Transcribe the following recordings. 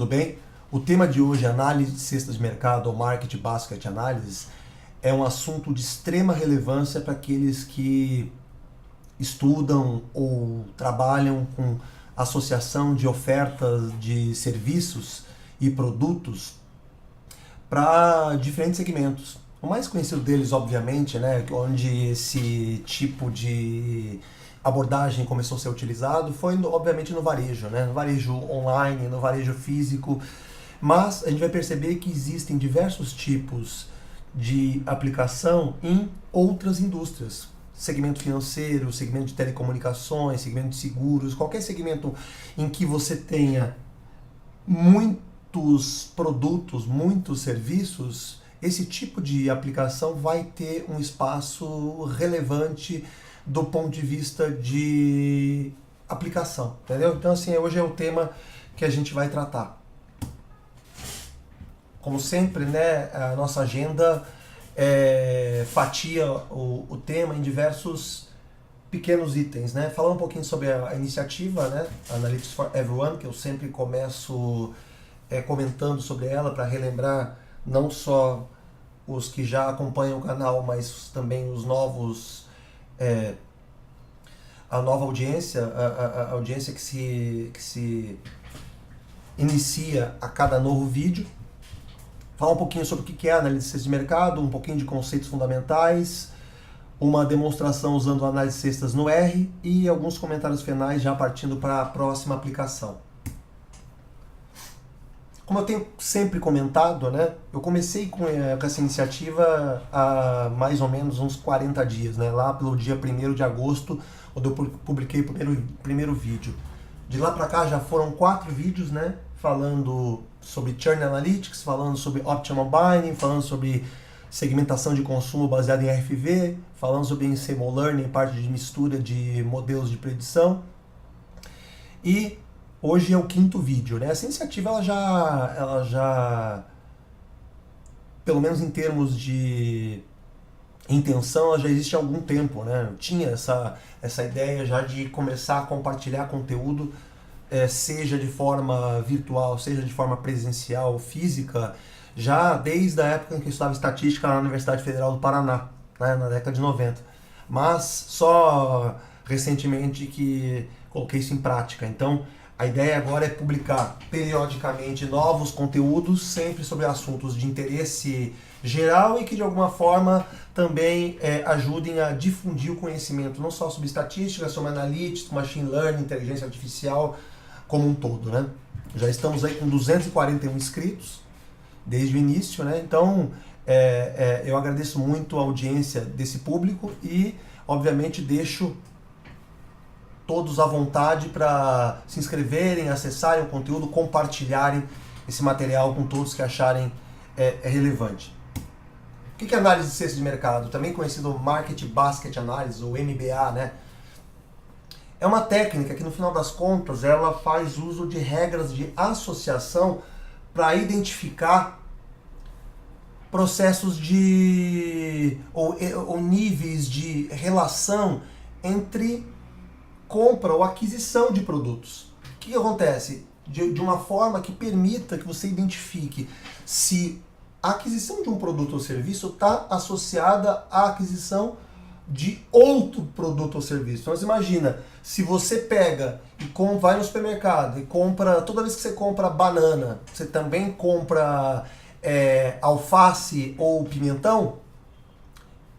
tudo bem? O tema de hoje, análise de cestas de mercado ou market basket analysis, é um assunto de extrema relevância para aqueles que estudam ou trabalham com associação de ofertas de serviços e produtos para diferentes segmentos. O mais conhecido deles, obviamente, né, onde esse tipo de abordagem começou a ser utilizado, foi obviamente no varejo, né, no varejo online, no varejo físico, mas a gente vai perceber que existem diversos tipos de aplicação em outras indústrias. Segmento financeiro, segmento de telecomunicações, segmento de seguros, qualquer segmento em que você tenha muitos produtos, muitos serviços, esse tipo de aplicação vai ter um espaço relevante do ponto de vista de aplicação, entendeu? Então, assim, hoje é o tema que a gente vai tratar. Como sempre, né, a nossa agenda fatia o tema em diversos pequenos itens, né? Falando um pouquinho sobre a iniciativa, né, Analytics for Everyone, que eu sempre começo comentando sobre ela para relembrar não só os que já acompanham o canal, mas também os novos, a nova audiência, a audiência que se inicia a cada novo vídeo. Falar um pouquinho sobre o que é análise de mercado, um pouquinho de conceitos fundamentais, uma demonstração usando análise de cestas no R e alguns comentários finais já partindo para a próxima aplicação. Como eu tenho sempre comentado, né, eu comecei com essa iniciativa há mais ou menos uns 40 dias, né, lá pelo dia 1º de agosto, quando eu publiquei o primeiro vídeo. De lá para cá já foram 4 vídeos, né, falando sobre Churn Analytics, falando sobre Optimal Buying, falando sobre segmentação de consumo baseada em RFV, falando sobre Ensemble Learning, parte de mistura de modelos de predição. E hoje é o 5º vídeo, né? Essa iniciativa ela já, pelo menos em termos de intenção, ela já existe há algum tempo, né? Eu tinha essa ideia já de começar a compartilhar conteúdo, seja de forma virtual, seja de forma presencial, física, já desde a época em que eu estudava estatística na Universidade Federal do Paraná, né, na década de 90. Mas só recentemente que coloquei isso em prática. Então, a ideia agora é publicar periodicamente novos conteúdos, sempre sobre assuntos de interesse geral e que de alguma forma também ajudem a difundir o conhecimento, não só sobre estatística, sobre analytics, machine learning, inteligência artificial, como um todo, né? Já estamos aí com 241 inscritos desde o início, né? Então, eu agradeço muito a audiência desse público e, obviamente, deixo todos à vontade para se inscreverem, acessarem o conteúdo, compartilharem esse material com todos que acharem relevante. O que é análise de cesta de mercado? Também conhecido Market Basket Analysis, ou MBA, né? É uma técnica que, no final das contas, ela faz uso de regras de associação para identificar processos ou níveis de relação entre compra ou aquisição de produtos. O que acontece? De uma forma que permita que você identifique se a aquisição de um produto ou serviço está associada à aquisição de outro produto ou serviço. Então, você imagina, se você pega e vai no supermercado e compra, toda vez que você compra banana, você também compra alface ou pimentão,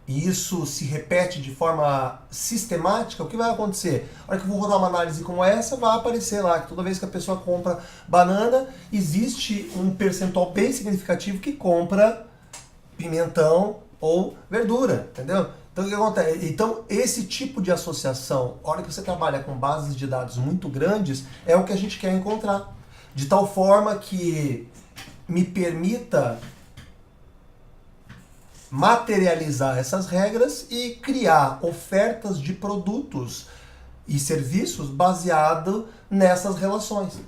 e isso se repete de forma sistemática, o que vai acontecer? A hora que eu vou rodar uma análise como essa, vai aparecer lá que toda vez que a pessoa compra banana, existe um percentual bem significativo que compra pimentão ou verdura, entendeu? Então, o que acontece? Então, esse tipo de associação, a hora que você trabalha com bases de dados muito grandes, é o que a gente quer encontrar. De tal forma que me permita materializar essas regras e criar ofertas de produtos e serviços baseado nessas relações.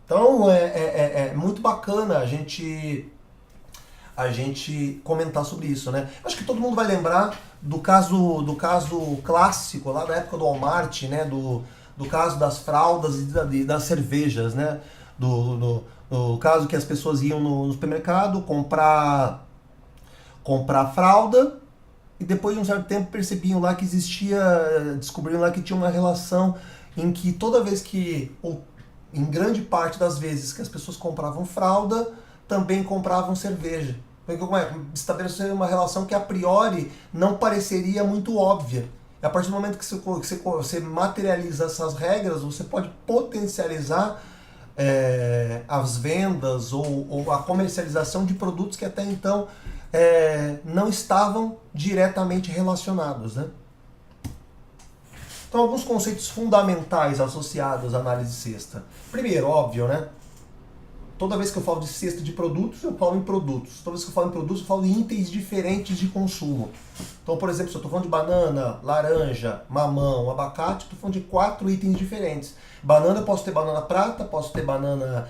Então, é muito bacana a gente comentar sobre isso, né? Acho que todo mundo vai lembrar do caso clássico lá da época do Walmart, né? Do caso das fraldas e das cervejas, né? No caso que as pessoas iam no supermercado comprar fralda, e depois de um certo tempo percebiam lá que descobriram lá que tinha uma relação em que toda vez que, ou em grande parte das vezes que as pessoas compravam fralda, também compravam cerveja. Estabelecer uma relação que a priori não pareceria muito óbvia. E a partir do momento que você materializa essas regras, você pode potencializar as vendas ou a comercialização de produtos que até então não estavam diretamente relacionados, né? Então, alguns conceitos fundamentais associados à análise cesta. Primeiro, óbvio, né? Toda vez que eu falo de cesta de produtos, eu falo em produtos. Toda vez que eu falo em produtos, eu falo em itens diferentes de consumo. Então, por exemplo, se eu estou falando de banana, laranja, mamão, abacate, estou falando de 4 itens diferentes. Banana, eu posso ter banana prata, posso ter banana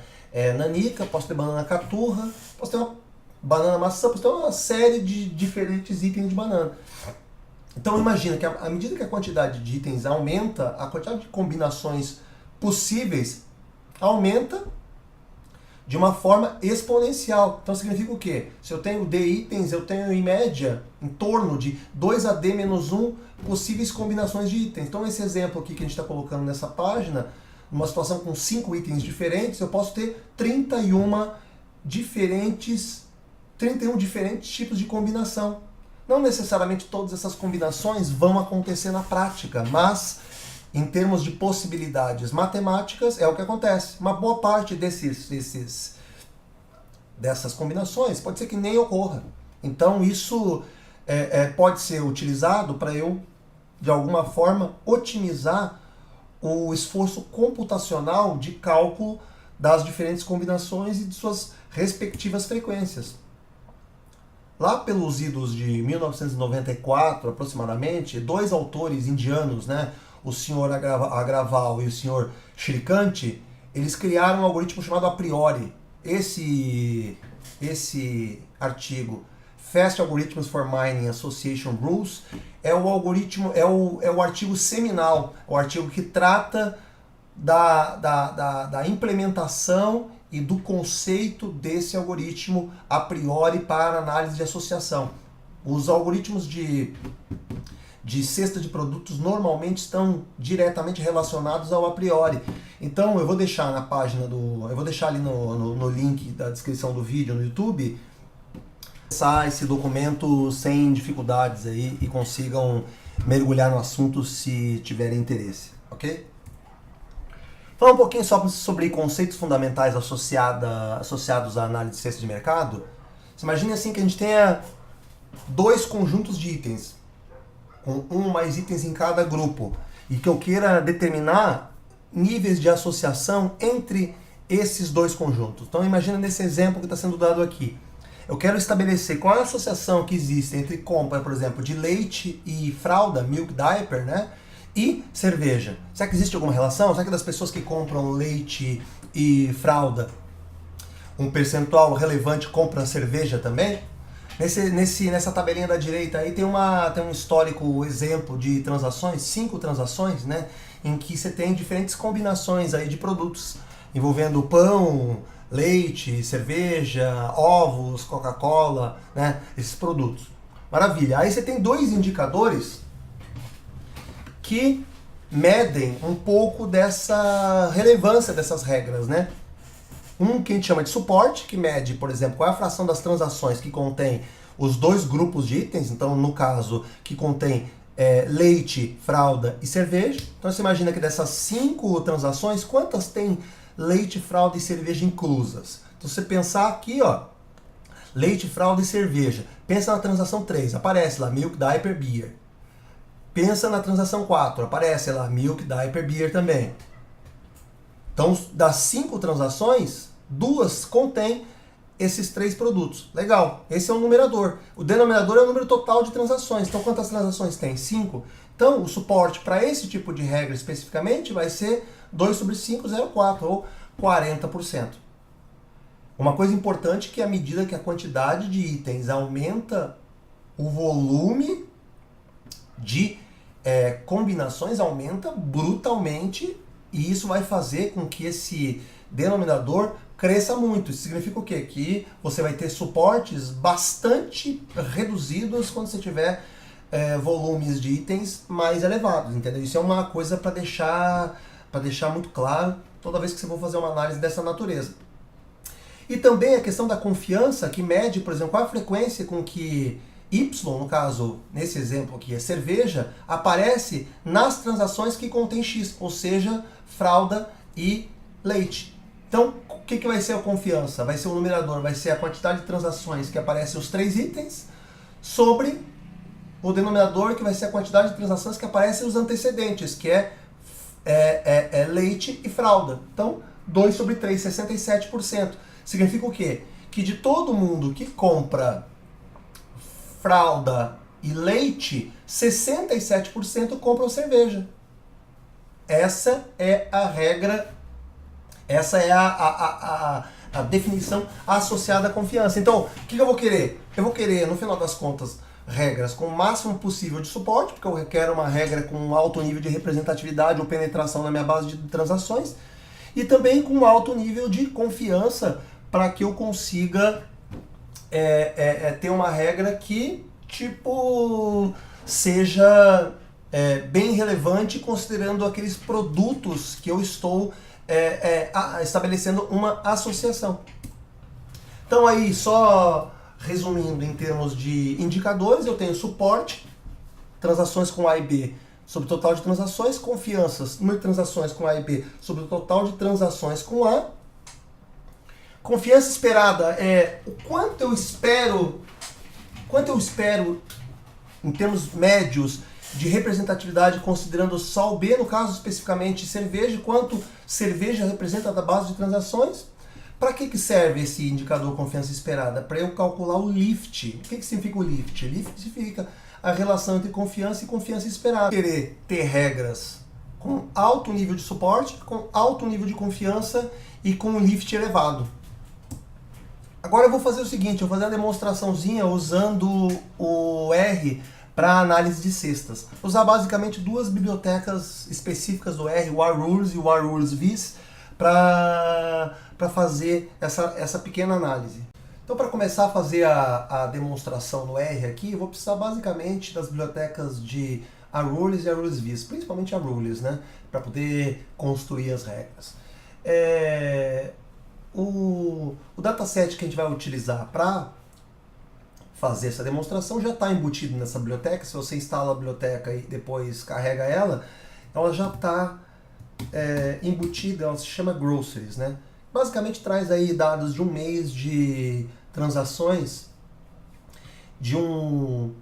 nanica, posso ter banana caturra, posso ter uma banana maçã, posso ter uma série de diferentes itens de banana. Então imagina que à medida que a quantidade de itens aumenta, a quantidade de combinações possíveis aumenta de uma forma exponencial. Então significa o quê? Se eu tenho D itens, eu tenho em média em torno de 2 a D menos 1 possíveis combinações de itens. Então esse exemplo aqui que a gente está colocando nessa página, numa situação com 5 itens diferentes, eu posso ter 31 diferentes tipos de combinação. Não necessariamente todas essas combinações vão acontecer na prática, mas em termos de possibilidades matemáticas é o que acontece. Uma boa parte dessas combinações pode ser que nem ocorra. Então isso pode ser utilizado para eu, de alguma forma, otimizar o esforço computacional de cálculo das diferentes combinações e de suas respectivas frequências. Lá pelos idos de 1994, aproximadamente, 2 autores indianos, né, o Sr. Agrawal e o Sr. Shrikant, eles criaram um algoritmo chamado a priori. Esse artigo, Fast Algorithms for Mining Association Rules, é o artigo seminal, o artigo que trata da implementação e do conceito desse algoritmo a priori para análise de associação. Os algoritmos de cesta de produtos normalmente estão diretamente relacionados ao a priori. Então eu vou deixar na página eu vou deixar ali no link da descrição do vídeo no YouTube, acessar esse documento sem dificuldades aí e consigam mergulhar no assunto se tiverem interesse, ok? Falar um pouquinho sobre conceitos fundamentais associados à análise de cesta de mercado. Você imagina assim que a gente tenha 2 conjuntos de itens, com um ou mais itens em cada grupo, e que eu queira determinar níveis de associação entre esses 2 conjuntos. Então imagina nesse exemplo que está sendo dado aqui. Eu quero estabelecer qual é a associação que existe entre compra, por exemplo, de leite e fralda, milk diaper, né? E cerveja. Será que existe alguma relação? Será que das pessoas que compram leite e fralda, um percentual relevante compra cerveja também? Nessa tabelinha da direita aí tem um histórico exemplo de transações, 5 transações, né? Em que você tem diferentes combinações aí de produtos envolvendo pão, leite, cerveja, ovos, Coca-Cola, né? Esses produtos. Maravilha. Aí você tem 2 indicadores que medem um pouco dessa relevância dessas regras, né? Um que a gente chama de suporte, que mede, por exemplo, qual é a fração das transações que contém os 2 grupos de itens, então no caso que contém leite, fralda e cerveja. Então você imagina que dessas 5 transações, quantas tem leite, fralda e cerveja inclusas? Então você pensar aqui, ó, leite, fralda e cerveja. Pensa na transação 3, aparece lá milk, diaper, beer. Pensa na transação 4, aparece lá milk, diaper, beer também. Então, das 5 transações, 2 contêm esses 3 produtos. Legal, esse é o numerador. O denominador é o número total de transações. Então, quantas transações tem? 5. Então, o suporte para esse tipo de regra especificamente vai ser 2 sobre 5, 0,4, ou 40%. Uma coisa importante é que à medida que a quantidade de itens aumenta, o volume de combinações aumenta brutalmente, e isso vai fazer com que esse denominador cresça muito. Isso significa o quê? Que você vai ter suportes bastante reduzidos quando você tiver volumes de itens mais elevados, entendeu? Isso é uma coisa para deixar muito claro toda vez que você for fazer uma análise dessa natureza. E também a questão da confiança, que mede, por exemplo, qual a frequência com que Y, no caso, nesse exemplo aqui, é cerveja, aparece nas transações que contém X, ou seja, fralda e leite. Então, o que vai ser a confiança? Vai ser o numerador, vai ser a quantidade de transações que aparecem os 3 itens, sobre o denominador, que vai ser a quantidade de transações que aparecem os antecedentes, que é leite e fralda. Então, 2 sobre 3, 67%. Significa o quê? Que de todo mundo que compra fralda e leite, 67% compram cerveja. Essa é a regra, essa é a definição associada à confiança. Então, o que eu vou querer? Eu vou querer, no final das contas, regras com o máximo possível de suporte, porque eu quero uma regra com um alto nível de representatividade ou penetração na minha base de transações, e também com um alto nível de confiança para que eu consiga ter uma regra que, tipo, seja bem relevante considerando aqueles produtos que eu estou estabelecendo uma associação. Então aí, só resumindo em termos de indicadores, eu tenho suporte, transações com A e B sobre o total de transações, confianças, número de transações com A e B sobre o total de transações com A. Confiança esperada é o quanto eu espero em termos médios de representatividade, considerando só o B, no caso especificamente cerveja, quanto cerveja representa da base de transações. Para que serve esse indicador confiança esperada? Para eu calcular o lift. O que significa o lift? Lift significa a relação entre confiança e confiança esperada. Querer ter regras com alto nível de suporte, com alto nível de confiança e com um lift elevado. Agora eu vou fazer o seguinte, eu vou fazer uma demonstraçãozinha usando o R para análise de cestas. Usar basicamente duas bibliotecas específicas do R, o RRules e o RRulesVis, para fazer essa pequena análise. Então, para começar a fazer a demonstração no R aqui, eu vou precisar basicamente das bibliotecas de RRules e RRulesVis, principalmente RRules, né, para poder construir as regras. O dataset que a gente vai utilizar para fazer essa demonstração já está embutido nessa biblioteca. Se você instala a biblioteca e depois carrega ela já está embutida, ela se chama Groceries, né? Basicamente traz aí dados de um mês de transações de um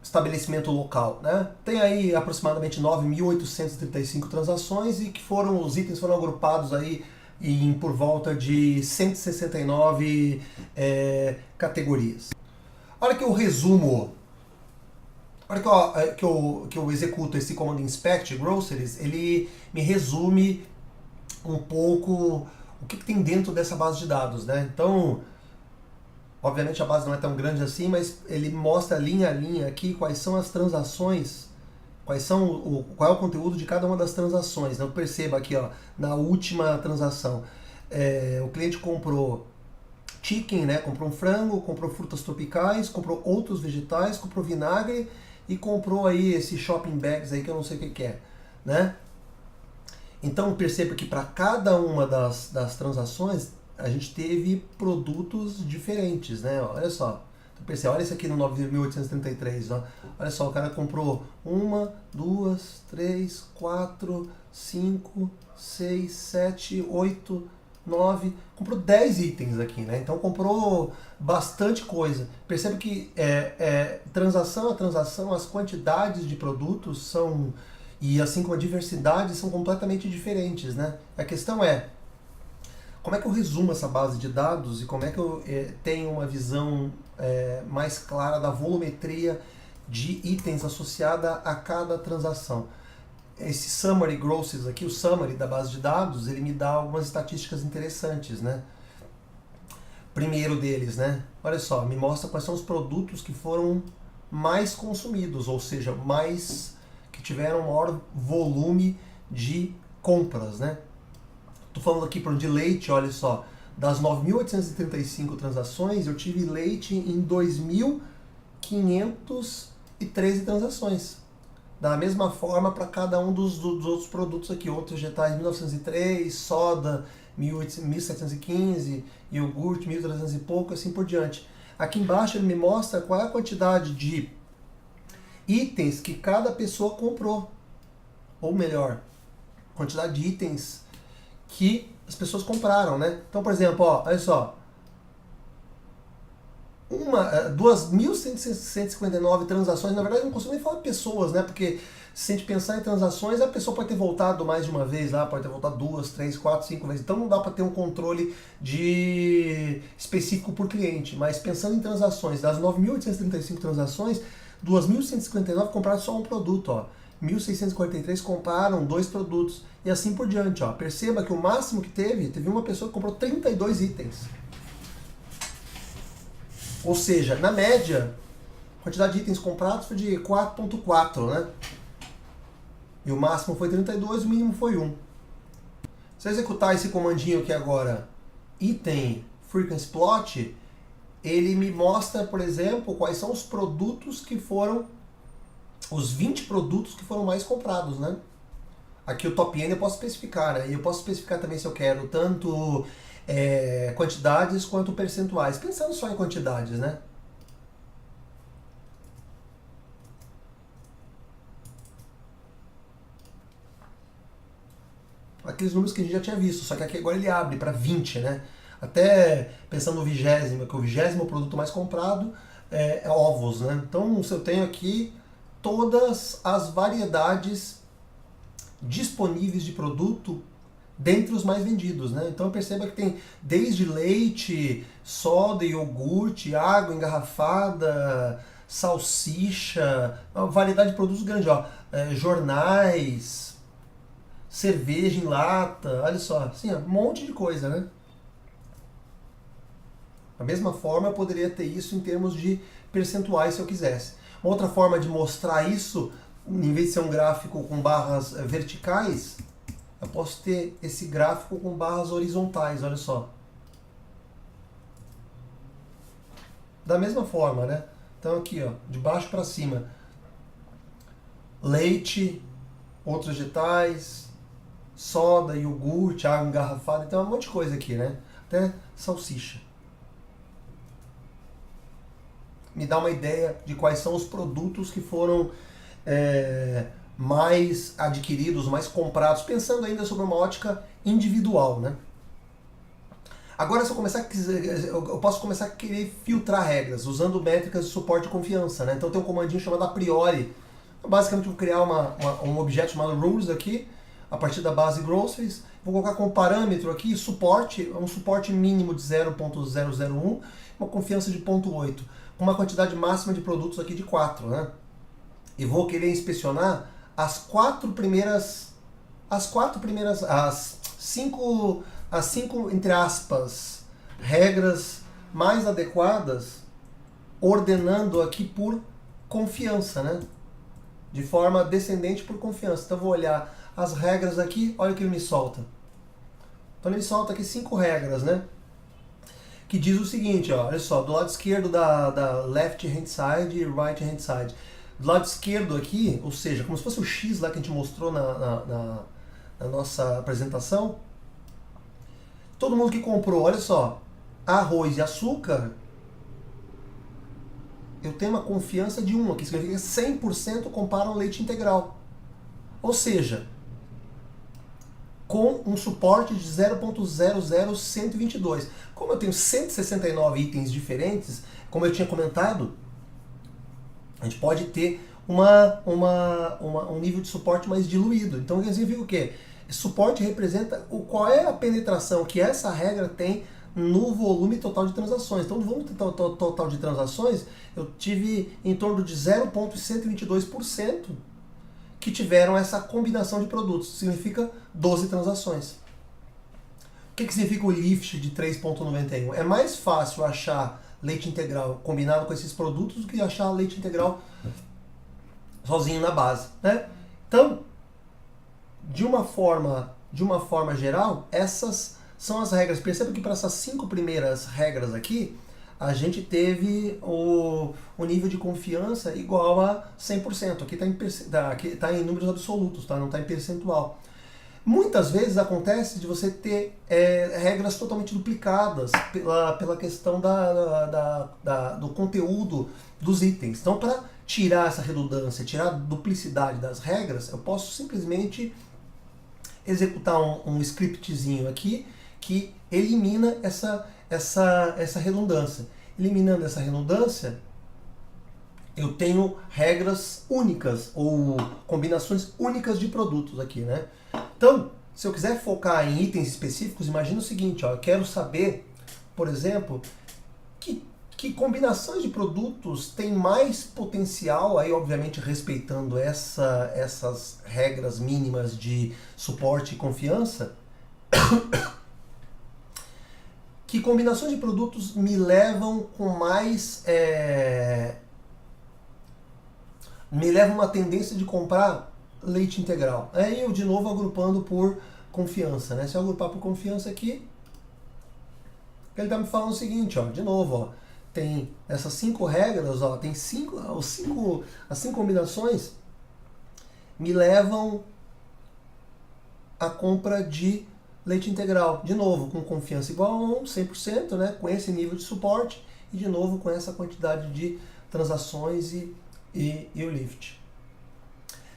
estabelecimento local, né? Tem aí aproximadamente 9.835 transações e que os itens foram agrupados aí por volta de 169 categorias. A hora que eu resumo, a hora que eu executo esse comando inspect groceries, ele me resume um pouco o que tem dentro dessa base de dados, né? Então, obviamente a base não é tão grande assim, mas ele mostra linha a linha aqui quais são as transações, qual é o conteúdo de cada uma das transações. Então perceba aqui, ó, na última transação, o cliente comprou chicken, né? Comprou um frango, comprou frutas tropicais, comprou outros vegetais, comprou vinagre e comprou aí esse shopping bags aí que eu não sei o que é, né? Então perceba que para cada uma das transações a gente teve produtos diferentes, né? Olha só. Percebe, olha isso aqui no 9.833, ó. Olha só, o cara comprou 1, 2, 3, 4, 5, 6, 7, 8, 9, comprou 10 itens aqui, né? Então comprou bastante coisa. Percebe que transação a transação, as quantidades de produtos e assim como a diversidade, são completamente diferentes, né? A questão é, como é que eu resumo essa base de dados e como é que eu tenho uma visão mais clara da volumetria de itens associada a cada transação? Esse summary groceries aqui, o summary da base de dados, ele me dá algumas estatísticas interessantes, né? Primeiro deles, né? Olha só, me mostra quais são os produtos que foram mais consumidos, ou seja, que tiveram maior volume de compras, né? Tô falando aqui de leite, olha só. Das 9.835 transações, eu tive leite em 2.513 transações. Da mesma forma para cada um dos outros produtos aqui. Outros vegetais 1903, soda 1.715, iogurte 1.300 e pouco, assim por diante. Aqui embaixo ele me mostra qual é a quantidade de itens que cada pessoa comprou. Ou melhor, quantidade de itens que as pessoas compraram, né? Então, por exemplo, ó, olha só. 2.159 transações, na verdade eu não consigo nem falar de pessoas, né? Porque se a gente pensar em transações, a pessoa pode ter voltado mais de uma vez lá, pode ter voltado 2, 3, 4, 5 vezes. Então não dá para ter um controle específico por cliente. Mas pensando em transações, das 9.835 transações, 2.159 compraram só um produto, ó. 1.643 compraram 2 produtos. E assim por diante, ó. Perceba que o máximo que teve uma pessoa que comprou 32 itens. Ou seja, na média, a quantidade de itens comprados foi de 4.4, né? E o máximo foi 32, o mínimo foi 1. Se eu executar esse comandinho aqui agora, item frequency plot, ele me mostra, por exemplo, quais são os produtos que foram, os 20 produtos que foram mais comprados, né? Aqui o top N eu posso especificar, né? E eu posso especificar também se eu quero tanto quantidades quanto percentuais. Pensando só em quantidades, né? Aqueles números que a gente já tinha visto, só que aqui agora ele abre para 20, né? Até pensando no 20º, que o 20º produto mais comprado é ovos, né? Então, se eu tenho aqui todas as variedades disponíveis de produto dentre os mais vendidos, né? Então perceba que tem desde leite, soda, iogurte, água engarrafada, salsicha, uma variedade de produtos grande, ó, jornais, cerveja em lata, olha só, assim, um monte de coisa, né? Da mesma forma eu poderia ter isso em termos de percentuais se eu quisesse. Uma outra forma de mostrar isso, em vez de ser um gráfico com barras verticais, eu posso ter esse gráfico com barras horizontais, olha só. Da mesma forma, né? Então aqui, ó, de baixo para cima. Leite, outros vegetais, soda, iogurte, água engarrafada, então um monte de coisa aqui, né? Até salsicha. Me dá uma ideia de quais são os produtos que foram mais adquiridos, mais comprados, pensando ainda sobre uma ótica individual, né? Agora, se eu começar a quiser, eu posso começar a querer filtrar regras usando métricas de suporte e confiança, né? Então tem um comandinho chamado a priori. Basicamente, eu vou criar um objeto chamado rules aqui, a partir da base groceries. Vou colocar como parâmetro aqui suporte, um suporte mínimo de 0.001, uma confiança de 0.8, com uma quantidade máxima de produtos aqui de 4, né? E vou querer inspecionar as cinco, entre aspas, regras mais adequadas, ordenando aqui por confiança, né? De forma descendente por confiança. Então eu vou olhar as regras aqui, olha o que ele me solta. Então ele solta aqui 5 regras, né? Que diz o seguinte, ó, olha só, do lado esquerdo da left hand side e right hand side. Do lado esquerdo aqui, ou seja, como se fosse o X lá que a gente mostrou na nossa apresentação, todo mundo que comprou, olha só, arroz e açúcar, eu tenho uma confiança de 1, que significa que 100% comparam leite integral. Ou seja, com um suporte de 0.00122. Como eu tenho 169 itens diferentes, como eu tinha comentado, a gente pode ter um nível de suporte mais diluído. Então, isso significa o quê? Suporte representa qual é a penetração que essa regra tem no volume total de transações. Então, no volume total de transações, eu tive em torno de 0,122% que tiveram essa combinação de produtos. Significa 12 transações. O que significa o lift de 3,91? É mais fácil achar leite integral combinado com esses produtos do que achar leite integral sozinho na base, né? Então, de uma forma de uma forma geral, essas são as regras. Perceba que para essas 5 primeiras regras aqui, a gente teve o nível de confiança igual a 100%. Aqui está em números absolutos, tá? Não está em percentual. Muitas vezes acontece de você ter regras totalmente duplicadas pela questão do conteúdo dos itens. Então, para tirar essa redundância, tirar a duplicidade das regras, eu posso simplesmente executar um scriptzinho aqui que elimina essa redundância. Eliminando essa redundância, eu tenho regras únicas ou combinações únicas de produtos aqui, né? Então, se eu quiser focar em itens específicos, imagina o seguinte, ó, eu quero saber, por exemplo, que combinações de produtos tem mais potencial, aí obviamente respeitando essas regras mínimas de suporte e confiança, que combinações de produtos me levam com mais... me levam uma tendência de comprar leite integral. Aí eu de novo agrupando por confiança, né? Se eu agrupar por confiança aqui, ele está me falando o seguinte, ó, de novo, ó, tem essas 5 regras, ó, tem as 5 combinações me levam à compra de leite integral, de novo, com confiança igual a 1, 100%, né, com esse nível de suporte e de novo com essa quantidade de transações e o lift.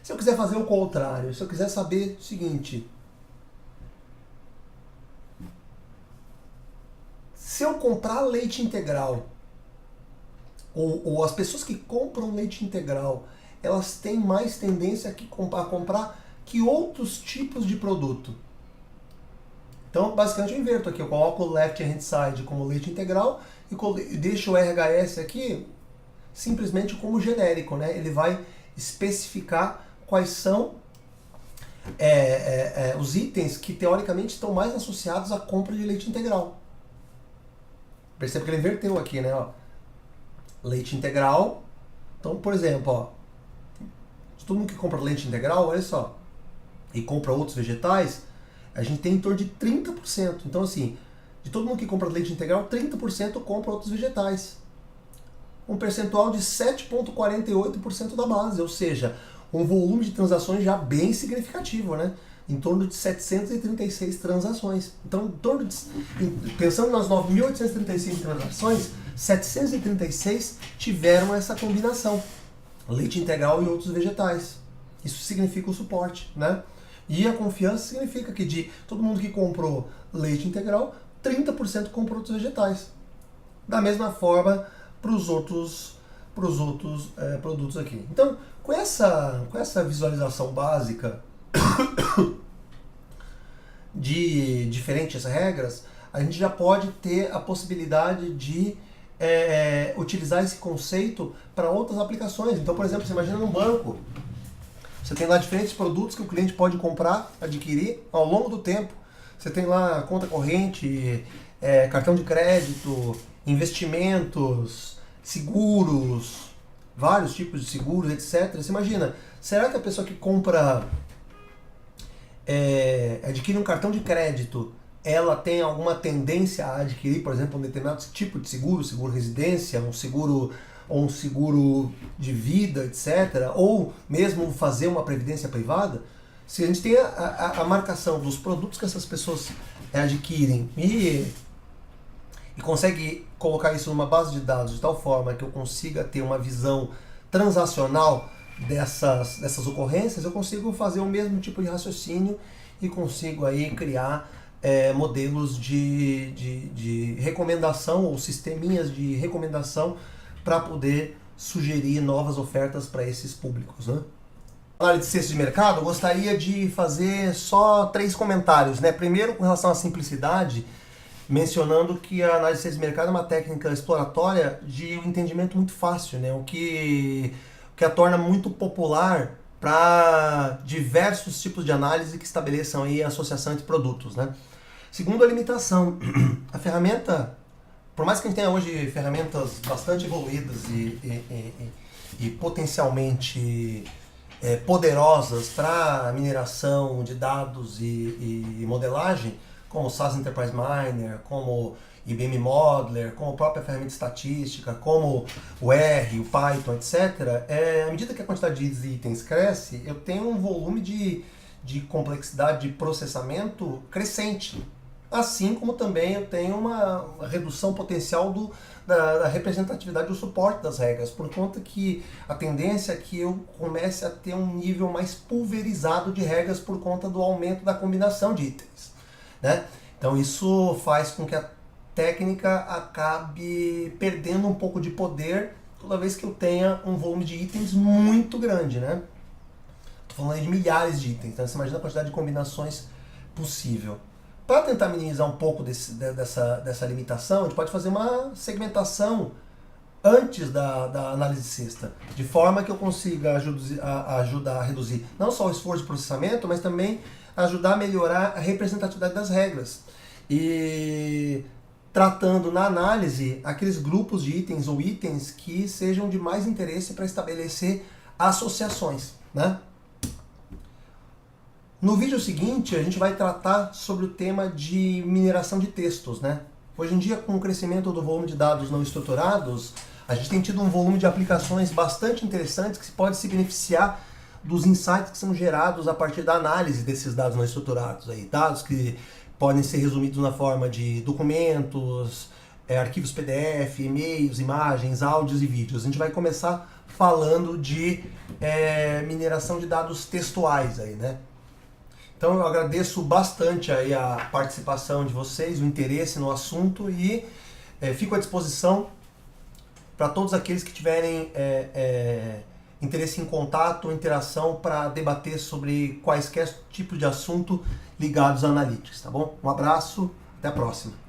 Se eu quiser fazer o contrário, se eu quiser saber o seguinte, se eu comprar leite integral, ou as pessoas que compram leite integral, elas têm mais tendência a comprar que outros tipos de produto. Então, basicamente eu inverto aqui, eu coloco o left hand side como leite integral e deixo o RHS aqui simplesmente como genérico, né? Ele vai especificar quais são os itens que teoricamente estão mais associados à compra de leite integral. Percebe que ele inverteu aqui, né? Ó, leite integral. Então, por exemplo, ó, de todo mundo que compra leite integral, olha só, e compra outros vegetais, a gente tem em torno de 30%. Então, assim, de todo mundo que compra leite integral, 30% compra outros vegetais. Um percentual de 7,48% da base, ou seja, um volume de transações já bem significativo, né? Em torno de 736 transações. Então, pensando nas 9.835 transações, 736 tiveram essa combinação, leite integral e outros vegetais. Isso significa o suporte, né? E a confiança significa que de todo mundo que comprou leite integral, 30% comprou outros vegetais. Da mesma forma para os outros produtos aqui. Então, com essa visualização básica de diferentes regras, a gente já pode ter a possibilidade de utilizar esse conceito para outras aplicações. Então, por exemplo, você imagina num banco, você tem lá diferentes produtos que o cliente pode comprar, adquirir ao longo do tempo. Você tem lá conta corrente, cartão de crédito, investimentos, seguros, vários tipos de seguros, etc. Você imagina, será que a pessoa que adquire um cartão de crédito, ela tem alguma tendência a adquirir, por exemplo, um determinado tipo de seguro, seguro residência, um seguro de vida, etc., ou mesmo fazer uma previdência privada? Se a gente tem a marcação dos produtos que essas pessoas adquirem e consegue colocar isso numa base de dados de tal forma que eu consiga ter uma visão transacional dessas ocorrências, eu consigo fazer o mesmo tipo de raciocínio e consigo aí criar modelos de recomendação ou sisteminhas de recomendação para poder sugerir novas ofertas para esses públicos, né? Na análise de cesta de mercado, eu gostaria de fazer só 3 comentários, né? Primeiro, com relação à simplicidade, mencionando que a análise de cesta de mercado é uma técnica exploratória de um entendimento muito fácil, né? O que a torna muito popular para diversos tipos de análise que estabeleçam aí a associação entre produtos, né? Segundo, a limitação. A ferramenta, por mais que a gente tenha hoje ferramentas bastante evoluídas e potencialmente poderosas para mineração de dados e modelagem, como o SAS Enterprise Miner, como IBM Modeler, como a própria ferramenta estatística, como o R, o Python, etc., à medida que a quantidade de itens cresce, eu tenho um volume de complexidade de processamento crescente. Assim como também eu tenho uma redução potencial da representatividade do suporte das regras, por conta que a tendência é que eu comece a ter um nível mais pulverizado de regras por conta do aumento da combinação de itens, né? Então isso faz com que a técnica acabe perdendo um pouco de poder toda vez que eu tenha um volume de itens muito grande, né? Estou falando aí de milhares de itens, então você imagina a quantidade de combinações possível. Para tentar minimizar um pouco dessa limitação, a gente pode fazer uma segmentação antes da análise cesta, de forma que eu consiga ajudar a reduzir não só o esforço de processamento, mas também ajudar a melhorar a representatividade das regras. E tratando na análise aqueles grupos de itens ou itens que sejam de mais interesse para estabelecer associações, né? No vídeo seguinte, a gente vai tratar sobre o tema de mineração de textos, né? Hoje em dia, com o crescimento do volume de dados não estruturados, a gente tem tido um volume de aplicações bastante interessantes que pode se beneficiar dos insights que são gerados a partir da análise desses dados não estruturados. Aí, dados que podem ser resumidos na forma de documentos, arquivos PDF, e-mails, imagens, áudios e vídeos. A gente vai começar falando de mineração de dados textuais aí, né? Então eu agradeço bastante aí a participação de vocês, o interesse no assunto e fico à disposição para todos aqueles que tiverem interesse em contato ou interação para debater sobre quaisquer tipos de assunto ligados a analytics, tá bom? Um abraço, até a próxima.